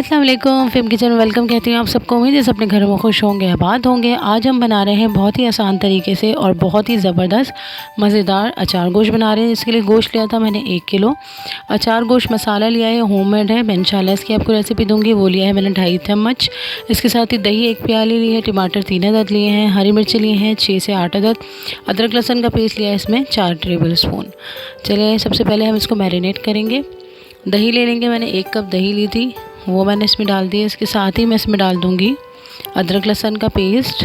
अस्सलाम वालेकुम, film kitchen में वेलकम कहती हूँ आप सबको। उम्मीद है सब अपने घरों में खुश होंगे, आबाद होंगे। आज हम बना रहे हैं बहुत ही आसान तरीके से और बहुत ही ज़बरदस्त मज़ेदार अचार गोश्त बना रहे हैं। इसके लिए गोश्त लिया था मैंने 1 किलो। अचार गोश्त मसाला लिया है, होममेड है। मैं इंशाल्लाह इसकी आपको रेसिपी दूँगी। वो लिया है मैंने 2.5 चम्मच। इसके साथ ही दही 1 प्याली ली है, टमाटर 3 अदद लिए हैं, हरी मिर्च लिए हैं 6 से 8 अदद, अदरक लहसुन का पेस्ट लिया है इसमें 4 टेबल स्पून। चलिए सबसे पहले हम इसको मैरिनेट करेंगे। दही ले लेंगे, मैंने 1 कप दही ली थी, वो मैंने इसमें डाल दिया। इसके साथ ही मैं इसमें डाल दूंगी अदरक लहसुन का पेस्ट।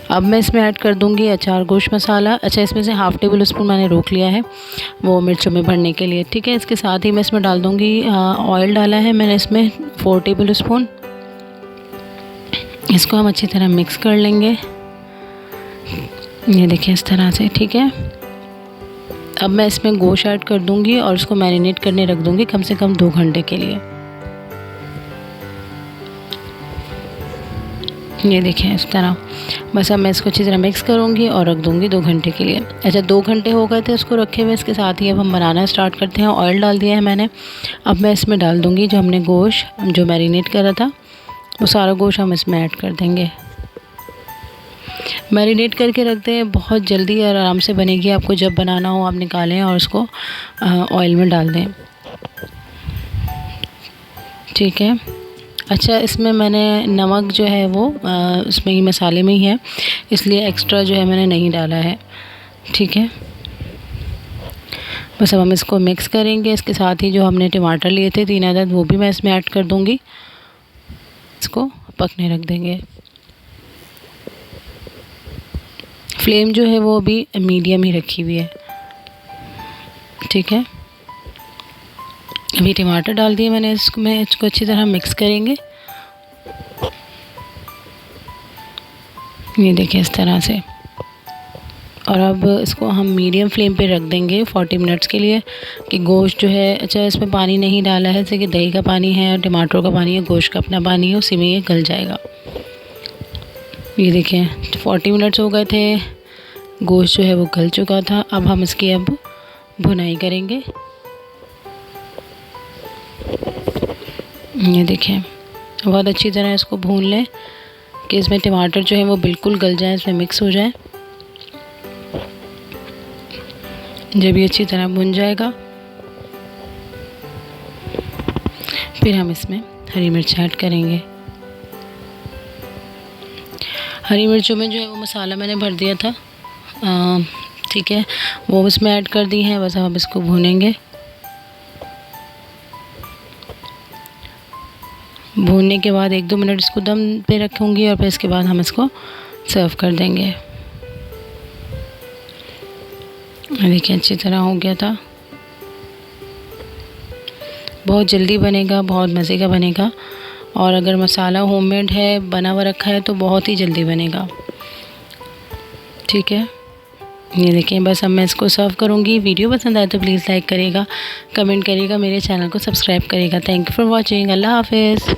अब मैं इसमें ऐड कर दूंगी अचार गोश्त मसाला। अच्छा, इसमें से हाफ़ टेबल स्पून मैंने रोक लिया है वो मिर्चों में भरने के लिए, ठीक है। इसके साथ ही मैं इसमें डाल दूंगी ऑयल डाला है मैंने इसमें 4 टेबल स्पून। इसको हम अच्छी तरह मिक्स कर लेंगे, ये देखिए इस तरह से, ठीक है। अब मैं इसमें गोश्त ऐड कर दूंगी और इसको मैरिनेट करने रख दूंगी कम से कम 2 घंटे के लिए। ये देखिए इस तरह, बस अब मैं इसको अच्छी तरह मिक्स करूंगी और रख दूंगी 2 घंटे के लिए। अच्छा, 2 घंटे हो गए थे इसको रखे हुए। इसके साथ ही अब हम बनाना स्टार्ट करते हैं। ऑयल डाल दिया है मैंने। अब मैं इसमें डाल दूंगी जो हमने गोश्त जो मैरिनेट करा था, वो सारा गोश्त हम इसमें ऐड कर देंगे। मैरिनेट करके रखते हैं, बहुत जल्दी और आराम से बनेगी। आपको जब बनाना हो आप निकालें और उसको ऑयल में डाल दें, ठीक है। अच्छा, इसमें मैंने नमक जो है वो इसमें ही मसाले में ही है, इसलिए एक्स्ट्रा जो है मैंने नहीं डाला है, ठीक है। बस अब हम इसको मिक्स करेंगे। इसके साथ ही जो हमने टमाटर लिए थे 3 अदद, वो भी मैं इसमें ऐड कर दूँगी। इसको पकने रख देंगे। फ्लेम जो है वो अभी मीडियम ही रखी हुई है, ठीक है। अभी टमाटर डाल दिए मैंने इसको अच्छी तरह मिक्स करेंगे, ये देखिए इस तरह से। और अब इसको हम मीडियम फ्लेम पे रख देंगे 40 मिनट्स के लिए कि गोश्त जो है, अच्छा इसमें पानी नहीं डाला है, जैसे कि दही का पानी है और टमाटर का पानी है, गोश्त का अपना पानी है, उसी में ये गल जाएगा। ये देखिए 40 मिनट्स हो गए थे, गोश्त जो है वो गल चुका था। अब हम इसकी अब भुनाई करेंगे। ये देखिए बहुत अच्छी तरह इसको भून लें कि इसमें टमाटर जो है वो बिल्कुल गल जाए, इसमें मिक्स हो जाए। जब ये अच्छी तरह भुन जाएगा फिर हम इसमें हरी मिर्च ऐड करेंगे। हरी मिर्चों में जो है वो मसाला मैंने भर दिया था, ठीक है, वो इसमें ऐड कर दी है। बस अब इसको भूनेंगे। भूनने के बाद 1-2 मिनट इसको दम पे रखूँगी और फिर इसके बाद हम इसको सर्व कर देंगे। देखिए अच्छी तरह हो गया था। बहुत जल्दी बनेगा, बहुत मज़े का बनेगा। और अगर मसाला होममेड है, बना हुआ रखा है, तो बहुत ही जल्दी बनेगा, ठीक है। ये देखिए बस अब मैं इसको सर्व करूँगी। वीडियो पसंद आए तो प्लीज़ लाइक करिएगा, कमेंट करिएगा, मेरे चैनल को सब्सक्राइब करिएगा। Thank you for watching. अल्लाह हाफिज़।